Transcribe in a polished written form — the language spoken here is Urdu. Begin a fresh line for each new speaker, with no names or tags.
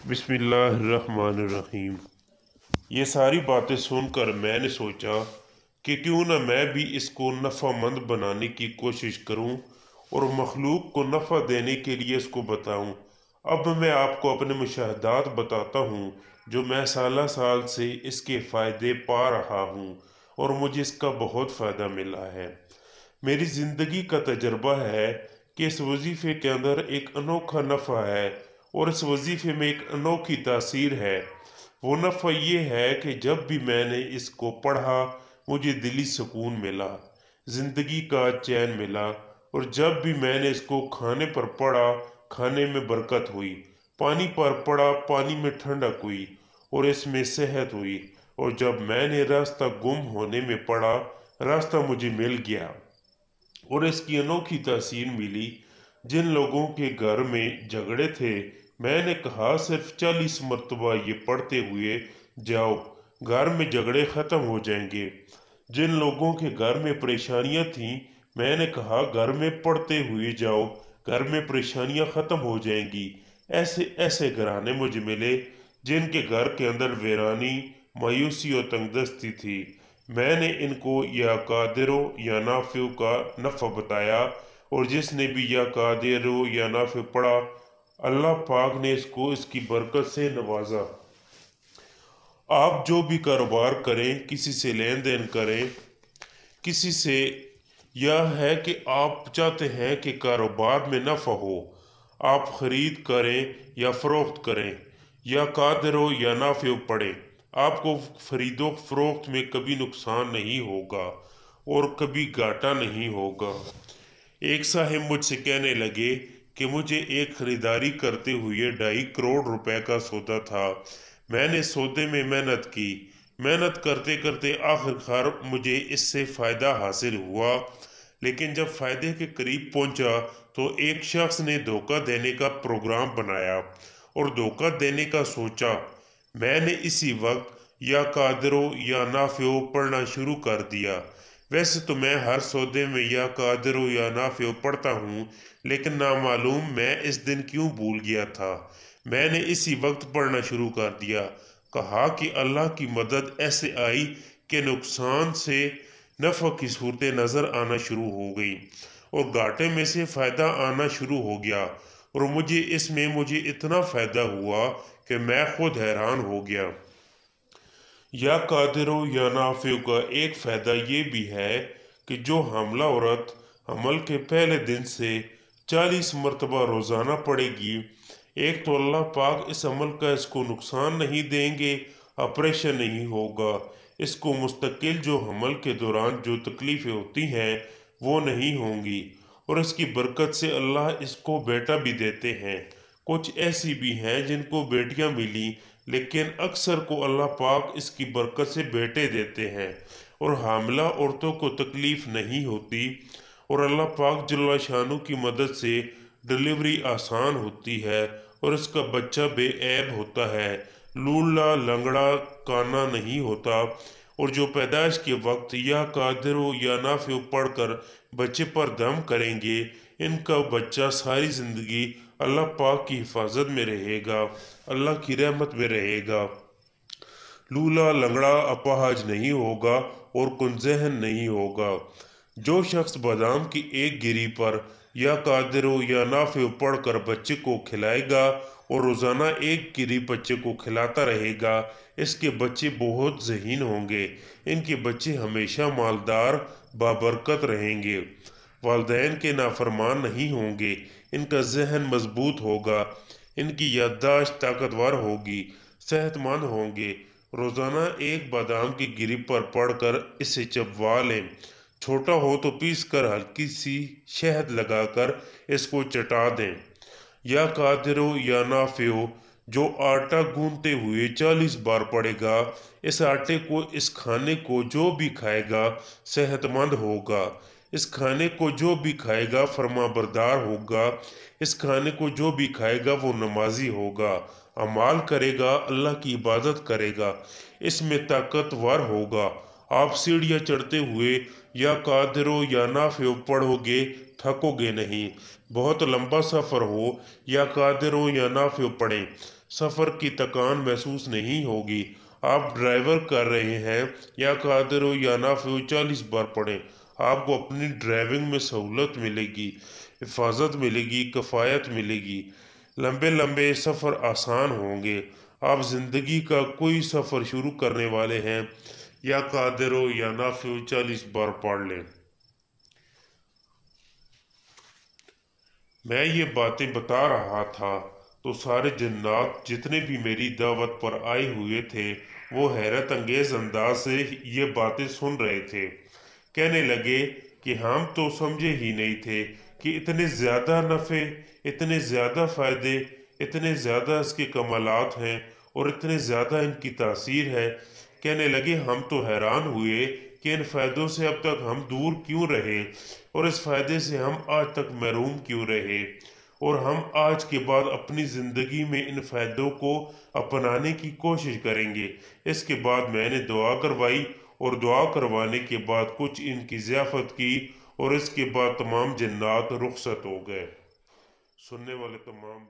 بسم اللہ الرحمن الرحیم۔ یہ ساری باتیں سن کر میں نے سوچا کہ کیوں نہ میں بھی اس کو نفع مند بنانے کی کوشش کروں اور مخلوق کو نفع دینے کے لیے اس کو بتاؤں۔ اب میں آپ کو اپنے مشاہدات بتاتا ہوں جو میں سالہ سال سے اس کے فائدے پا رہا ہوں اور مجھے اس کا بہت فائدہ ملا ہے۔ میری زندگی کا تجربہ ہے کہ اس وظیفے کے اندر ایک انوکھا نفع ہے اور اس وظیفے میں ایک انوکھی تاثیر ہے۔ وہ نفع یہ ہے کہ جب بھی میں نے اس کو پڑھا مجھے دلی سکون ملا، زندگی کا چین ملا، اور جب بھی میں نے اس کو کھانے پر پڑھا کھانے میں برکت ہوئی، پانی پر پڑھا پانی میں ٹھنڈک ہوئی اور اس میں صحت ہوئی، اور جب میں نے راستہ گم ہونے میں پڑھا راستہ مجھے مل گیا اور اس کی انوکھی تاثیر ملی۔ جن لوگوں کے گھر میں جھگڑے تھے میں نے کہا صرف 40 مرتبہ یہ پڑھتے ہوئے جاؤ، گھر میں جھگڑے ختم ہو جائیں گے۔ جن لوگوں کے گھر میں پریشانیاں تھیں میں نے کہا گھر میں پڑھتے ہوئے جاؤ، گھر میں پریشانیاں ختم ہو جائیں گی۔ ایسے گھرانے مجھے ملے جن کے گھر کے اندر ویرانی، مایوسی اور تنگ دستی تھی۔ میں نے ان کو یا قادرو یا نافع کا نفع بتایا، اور جس نے بھی یا قادرو یا نافع پڑھا اللہ پاک نے اس کو اس کی برکت سے نوازا۔ آپ جو بھی کاروبار کریں، کسی سے لین دین کریں، کسی سے یہ ہے کہ آپ چاہتے ہیں کہ کاروبار میں نفع ہو، آپ خرید کریں یا فروخت کریں، یا قادرو یا نافع پڑھیں، آپ کو خرید و فروخت میں کبھی نقصان نہیں ہوگا اور کبھی گھاٹا نہیں ہوگا۔ ایک صاحب مجھ سے کہنے لگے کہ مجھے ایک خریداری کرتے ہوئے 2.5 کروڑ روپے کا سودا تھا۔ میں نے سودے میں محنت کی، محنت کرتے کرتے آخرکار مجھے اس سے فائدہ حاصل ہوا، لیکن جب فائدے کے قریب پہنچا تو ایک شخص نے دھوکہ دینے کا پروگرام بنایا اور دھوکہ دینے کا سوچا۔ میں نے اسی وقت یا قادرو یا نافع پڑھنا شروع کر دیا۔ ویسے تو میں ہر سودے میں یا قادرو یا نافع پڑھتا ہوں، لیکن نامعلوم میں اس دن کیوں بھول گیا تھا۔ میں نے اسی وقت پڑھنا شروع کر دیا۔ کہا کہ اللہ کی مدد ایسے آئی کہ نقصان سے نفع کی صورتیں نظر آنا شروع ہو گئی اور گھاٹے میں سے فائدہ آنا شروع ہو گیا، اور مجھے اتنا فائدہ ہوا کہ میں خود حیران ہو گیا۔ یا قادرو یا نافع کا ایک فائدہ یہ بھی ہے کہ جو حاملہ عورت حمل کے پہلے دن سے 40 مرتبہ روزانہ پڑھے گی، ایک تو اللہ پاک اس عمل کا اس کو نقصان نہیں دیں گے، آپریشن نہیں ہوگا، اس کو مستقل جو حمل کے دوران جو تکلیفیں ہوتی ہیں وہ نہیں ہوں گی، اور اس کی برکت سے اللہ اس کو بیٹا بھی دیتے ہیں۔ کچھ ایسی بھی ہیں جن کو بیٹیاں ملی، لیکن اکثر کو اللہ پاک اس کی برکت سے بیٹے دیتے ہیں، اور حاملہ عورتوں کو تکلیف نہیں ہوتی اور اللہ پاک جل شانہ کی مدد سے ڈلیوری آسان ہوتی ہے اور اس کا بچہ بے عیب ہوتا ہے، لولا لنگڑا کانا نہیں ہوتا، اور جو پیدائش کے وقت یا قادرو یا نافع پڑھ کر بچے پر دم کریں گے ان کا بچہ ساری زندگی اللہ پاک کی حفاظت میں رہے گا، اللہ کی رحمت میں رہے گا، لولا لنگڑا اپاہج نہیں ہوگا اور کن ذہن نہیں ہوگا۔ جو شخص بادام کی ایک گری پر یا قادرو یا نافع پڑھ کر بچے کو کھلائے گا اور روزانہ ایک گری بچے کو کھلاتا رہے گا، اس کے بچے بہت ذہین ہوں گے، ان کے بچے ہمیشہ مالدار بابرکت رہیں گے، والدین کے نافرمان نہیں ہوں گے، ان کا ذہن مضبوط ہوگا، ان کی یادداشت طاقتور ہوگی، صحت مند ہوں گے۔ روزانہ ایک بادام کی گری پر پڑھ کر اسے چبوا لیں، چھوٹا ہو تو پیس کر ہلکی سی شہد لگا کر اس کو چٹا دیں۔ یا قادرو یا نافع جو آٹا گوندتے ہوئے 40 بار پڑے گا، اس آٹے کو اس کھانے کو جو بھی کھائے گا صحت مند ہوگا، اس کھانے کو جو بھی کھائے گا فرما بردار ہوگا، اس کھانے کو جو بھی کھائے گا وہ نمازی ہوگا، اعمال کرے گا، اللہ کی عبادت کرے گا، اس میں طاقتور ہوگا۔ آپ سیڑھیاں چڑھتے ہوئے یا قادرو یا نافع پڑھو گے تھکو گے نہیں، بہت لمبا سفر ہو یا قادرو یا نافع پڑھیں، سفر کی تکان محسوس نہیں ہوگی۔ آپ ڈرائیور کر رہے ہیں، یا قادر ہو یا نافع 40 بار پڑھیں۔ آپ کو اپنی ڈرائیونگ میں سہولت ملے گی، حفاظت ملے گی، کفایت ملے گی، لمبے لمبے سفر آسان ہوں گے۔ آپ زندگی کا کوئی سفر شروع کرنے والے ہیں، یا قادر ہو یا نافع 40 بار پڑھ لیں۔ میں یہ باتیں بتا رہا تھا تو سارے جنات جتنے بھی میری دعوت پر آئے ہوئے تھے وہ حیرت انگیز انداز سے یہ باتیں سن رہے تھے۔ کہنے لگے کہ ہم تو سمجھے ہی نہیں تھے کہ اتنے زیادہ نفع، اتنے زیادہ فائدے، اتنے زیادہ اس کے کمالات ہیں اور اتنے زیادہ ان کی تاثیر ہے۔ کہنے لگے ہم تو حیران ہوئے کہ ان فائدوں سے اب تک ہم دور کیوں رہے، اور اس فائدے سے ہم آج تک محروم کیوں رہے، اور ہم آج کے بعد اپنی زندگی میں ان فائدوں کو اپنانے کی کوشش کریں گے۔ اس کے بعد میں نے دعا کروائی، اور دعا کروانے کے بعد کچھ ان کی ضیافت کی، اور اس کے بعد تمام جنات رخصت ہو گئے۔ سننے والے تمام